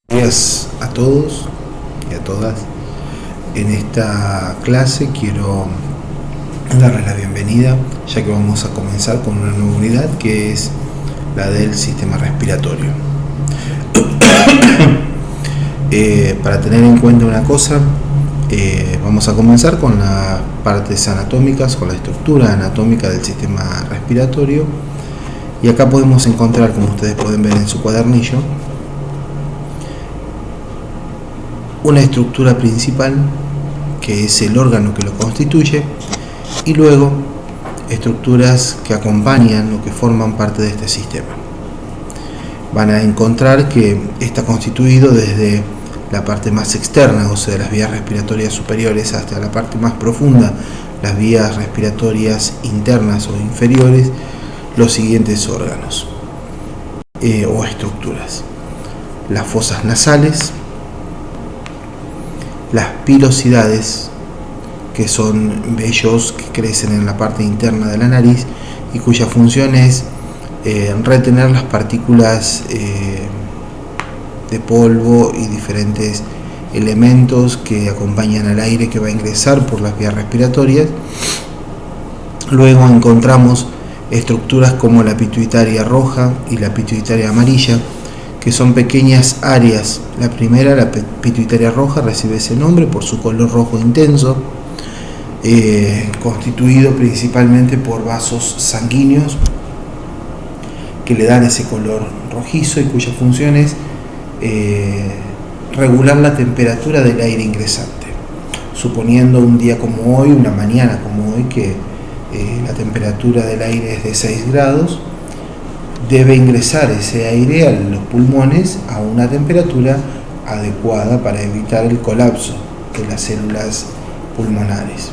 Buenos días a todos y a todas. En esta clase quiero darles la bienvenida, ya que vamos a comenzar con una nueva unidad que es la del sistema respiratorio. Para tener en cuenta una cosa, vamos a comenzar con las partes anatómicas, con la estructura anatómica del sistema respiratorio, y acá podemos encontrar, como ustedes pueden ver en su cuadernillo, una estructura principal que es el órgano que lo constituye, y luego estructuras que acompañan o que forman parte de este sistema. Van a encontrar que está constituido desde la parte más externa, o sea, las vías respiratorias superiores, hasta la parte más profunda, las vías respiratorias internas o inferiores, los siguientes órganos o estructuras: las fosas nasales, las pilosidades, que son vellos que crecen en la parte interna de la nariz y cuya función es retener las partículas de polvo y diferentes elementos que acompañan al aire que va a ingresar por las vías respiratorias. Luego encontramos estructuras como la pituitaria roja y la pituitaria amarilla, que son pequeñas áreas. La primera, la pituitaria roja, recibe ese nombre por su color rojo intenso, constituido principalmente por vasos sanguíneos que le dan ese color rojizo y cuya función es regular la temperatura del aire ingresante. Suponiendo un día como hoy, una mañana como hoy, que la temperatura del aire es de 6 grados, debe ingresar ese aire a los pulmones a una temperatura adecuada para evitar el colapso de las células pulmonares.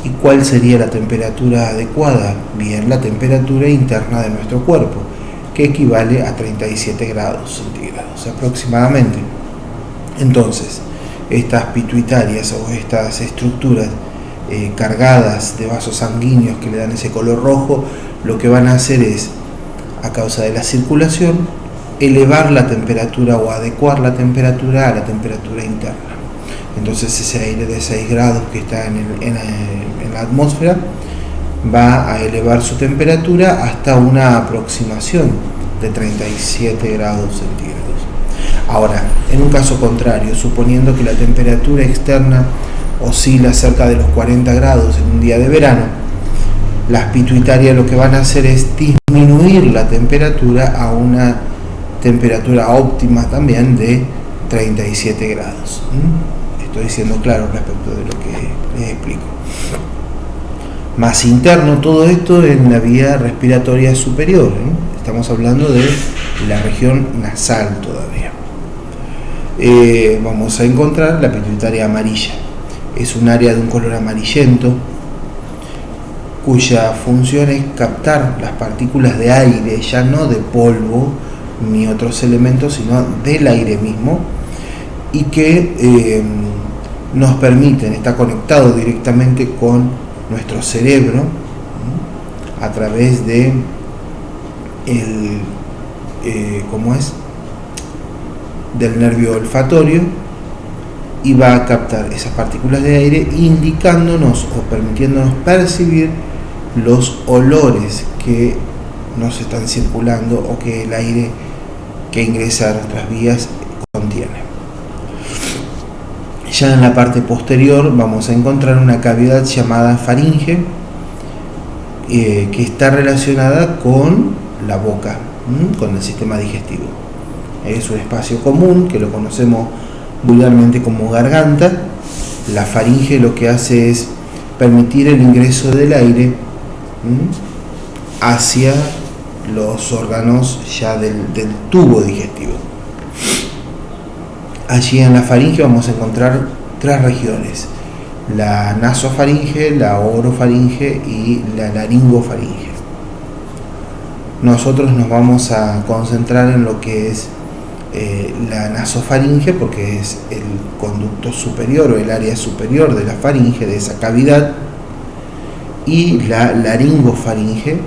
¿Y cuál sería la temperatura adecuada? Bien, la temperatura interna de nuestro cuerpo, que equivale a 37 grados centígrados aproximadamente. Entonces, estas pituitarias o estas estructuras cargadas de vasos sanguíneos que le dan ese color rojo, lo que van a hacer es, a causa de la circulación, elevar la temperatura o adecuar la temperatura a la temperatura interna. Entonces ese aire de 6 grados que está en la atmósfera va a elevar su temperatura hasta una aproximación de 37 grados centígrados. Ahora, en un caso contrario, suponiendo que la temperatura externa oscila cerca de los 40 grados en un día de verano, las pituitarias lo que van a hacer es disminuir la temperatura a una temperatura óptima también de 37 grados. Estoy siendo claro respecto de lo que les explico. Más interno todo esto en la vía respiratoria superior. Estamos hablando de la región nasal todavía. Vamos a encontrar la pituitaria amarilla. Es un área de un color amarillento, cuya función es captar las partículas de aire, ya no de polvo ni otros elementos, sino del aire mismo, y que nos permiten, está conectado directamente con nuestro cerebro a través de del nervio olfatorio, y va a captar esas partículas de aire, indicándonos o permitiéndonos percibir los olores que nos están circulando o que el aire que ingresa a nuestras vías contiene. Ya en la parte posterior vamos a encontrar una cavidad llamada faringe, que está relacionada con la boca, con el sistema digestivo. Es un espacio común que lo conocemos vulgarmente como garganta. La faringe lo que hace es permitir el ingreso del aire hacia los órganos ya del tubo digestivo. Allí en la faringe vamos a encontrar 3 regiones: la nasofaringe, la orofaringe y la laringofaringe. Nosotros nos vamos a concentrar en lo que es la nasofaringe, porque es el conducto superior o el área superior de la faringe, de esa cavidad, y la laringofaringe,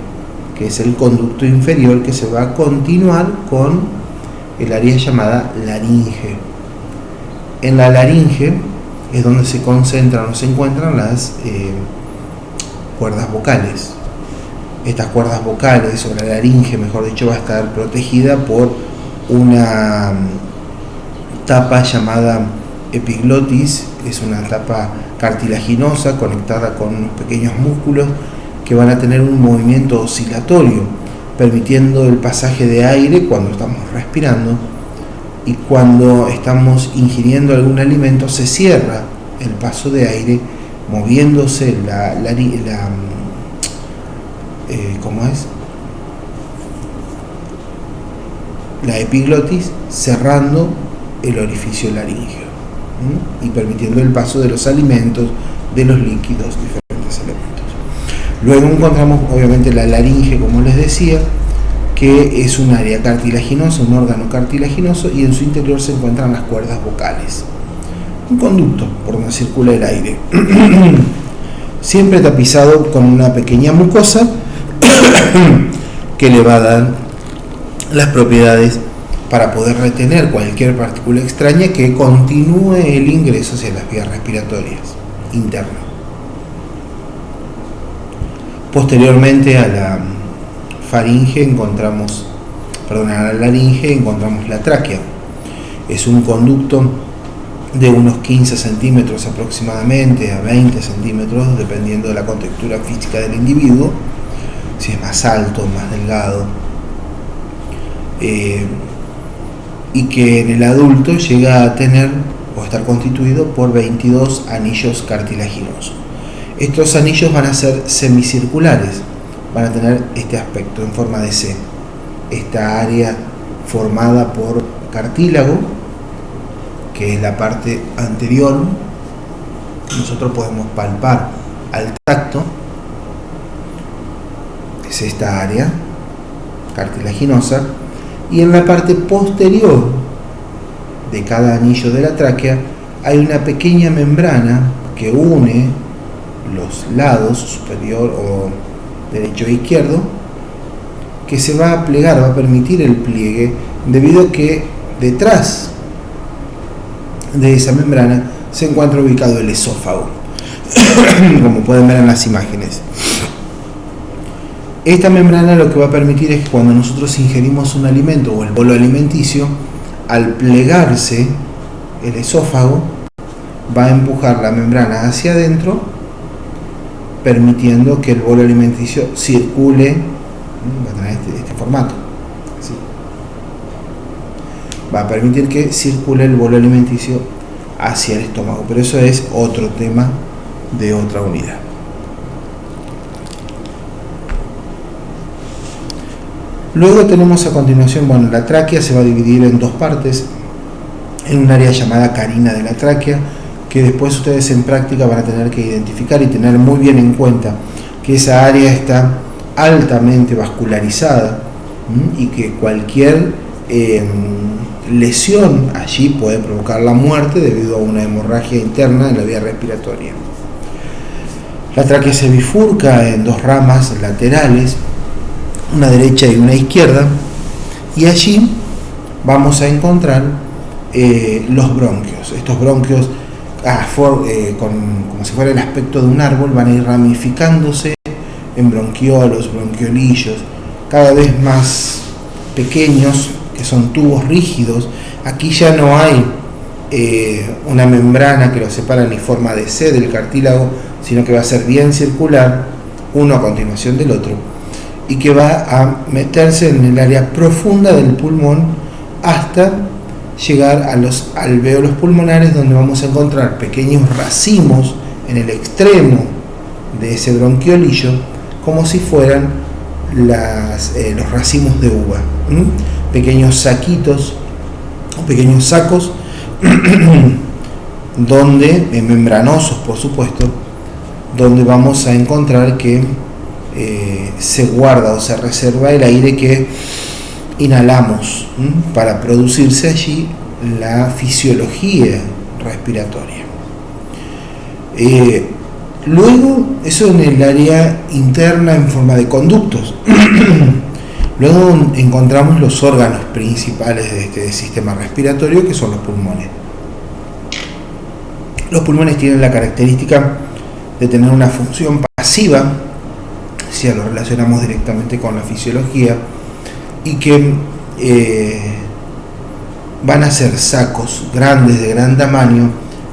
que es el conducto inferior que se va a continuar con el área llamada laringe. En la laringe es donde se concentran o se encuentran las cuerdas vocales. Estas cuerdas vocales, o la laringe mejor dicho, va a estar protegida por una tapa llamada epiglotis. Es una tapa cartilaginosa conectada con unos pequeños músculos que van a tener un movimiento oscilatorio, permitiendo el pasaje de aire cuando estamos respirando, y cuando estamos ingiriendo algún alimento se cierra el paso de aire, moviéndose la epiglotis, cerrando el orificio laríngeo y permitiendo el paso de los alimentos, de los líquidos, diferentes elementos. Luego encontramos obviamente la laringe, como les decía, que es un área cartilaginosa, un órgano cartilaginoso, y en su interior se encuentran las cuerdas vocales. Un conducto por donde circula el aire, siempre tapizado con una pequeña mucosa que le va a dar las propiedades para poder retener cualquier partícula extraña que continúe el ingreso hacia las vías respiratorias internas. Posteriormente a la laringe encontramos la tráquea. Es un conducto de unos 15 centímetros aproximadamente a 20 centímetros, dependiendo de la contextura física del individuo, si es más alto, más delgado, y que en el adulto llega a tener o estar constituido por 22 anillos cartilaginosos. Estos anillos van a ser semicirculares, van a tener este aspecto en forma de C. Esta área formada por cartílago, que es la parte anterior, nosotros podemos palpar al tacto, es esta área cartilaginosa, y en la parte posterior de cada anillo de la tráquea hay una pequeña membrana que une los lados superior o derecho e izquierdo, que se va a plegar, va a permitir el pliegue, debido a que detrás de esa membrana se encuentra ubicado el esófago, como pueden ver en las imágenes. Esta membrana lo que va a permitir es que cuando nosotros ingerimos un alimento o el bolo alimenticio, al plegarse el esófago, va a empujar la membrana hacia adentro, permitiendo que el bolo alimenticio circule, va a tener este formato, ¿sí? Va a permitir que circule el bolo alimenticio hacia el estómago, pero eso es otro tema de otra unidad. Luego tenemos a continuación, la tráquea se va a dividir en dos partes, en un área llamada carina de la tráquea, que después ustedes en práctica van a tener que identificar y tener muy bien en cuenta que esa área está altamente vascularizada y que cualquier lesión allí puede provocar la muerte debido a una hemorragia interna en la vía respiratoria. La tráquea se bifurca en dos ramas laterales, una derecha y una izquierda, y allí vamos a encontrar los bronquios. Estos bronquios, como si fuera el aspecto de un árbol, van a ir ramificándose en bronquiolos, bronquiolillos, cada vez más pequeños, que son tubos rígidos. Aquí ya no hay una membrana que los separa ni forma de C del cartílago, sino que va a ser bien circular, uno a continuación del otro, y que va a meterse en el área profunda del pulmón hasta llegar a los alvéolos pulmonares, donde vamos a encontrar pequeños racimos en el extremo de ese bronquiolillo, como si fueran los racimos de uva, pequeños saquitos o pequeños sacos donde, membranosos por supuesto, donde vamos a encontrar que se guarda o se reserva el aire que inhalamos para producirse allí la fisiología respiratoria. Luego, eso en el área interna en forma de conductos. Luego encontramos los órganos principales de este sistema respiratorio, que son los pulmones. Los pulmones tienen la característica de tener una función pasiva, si lo relacionamos directamente con la fisiología, y que van a ser sacos grandes de gran tamaño,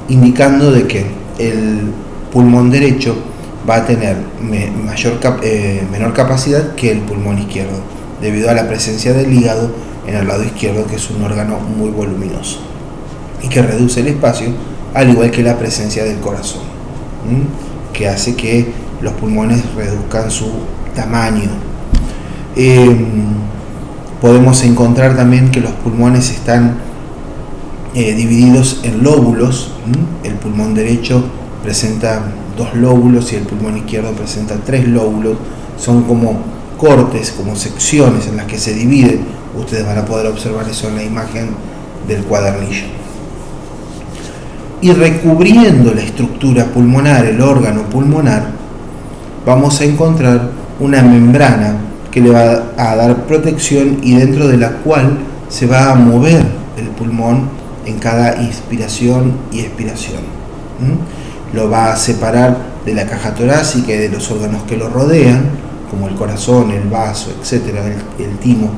indicando de que el pulmón derecho va a tener menor capacidad que el pulmón izquierdo, debido a la presencia del hígado en el lado izquierdo, que es un órgano muy voluminoso y que reduce el espacio, al igual que la presencia del corazón, que hace que los pulmones reduzcan su tamaño. Podemos encontrar también que los pulmones están divididos en lóbulos. El pulmón derecho presenta 2 lóbulos y el pulmón izquierdo presenta 3 lóbulos. Son como cortes, como secciones en las que se dividen. Ustedes van a poder observar eso en la imagen del cuadernillo. Y recubriendo la estructura pulmonar, el órgano pulmonar, vamos a encontrar una membrana que le va a dar protección y dentro de la cual se va a mover el pulmón en cada inspiración y expiración. Lo va a separar de la caja torácica y de los órganos que lo rodean, como el corazón, el vaso, etcétera, el timo.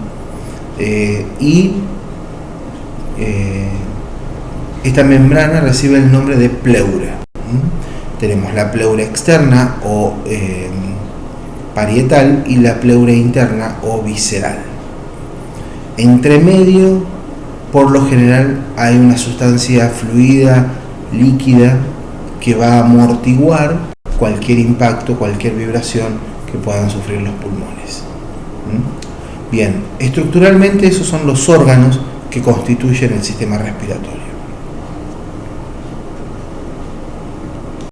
Esta membrana recibe el nombre de pleura. Tenemos la pleura externa o parietal y la pleura interna o visceral. Entre medio, por lo general, hay una sustancia fluida, líquida, que va a amortiguar cualquier impacto, cualquier vibración que puedan sufrir los pulmones. Bien, estructuralmente esos son los órganos que constituyen el sistema respiratorio.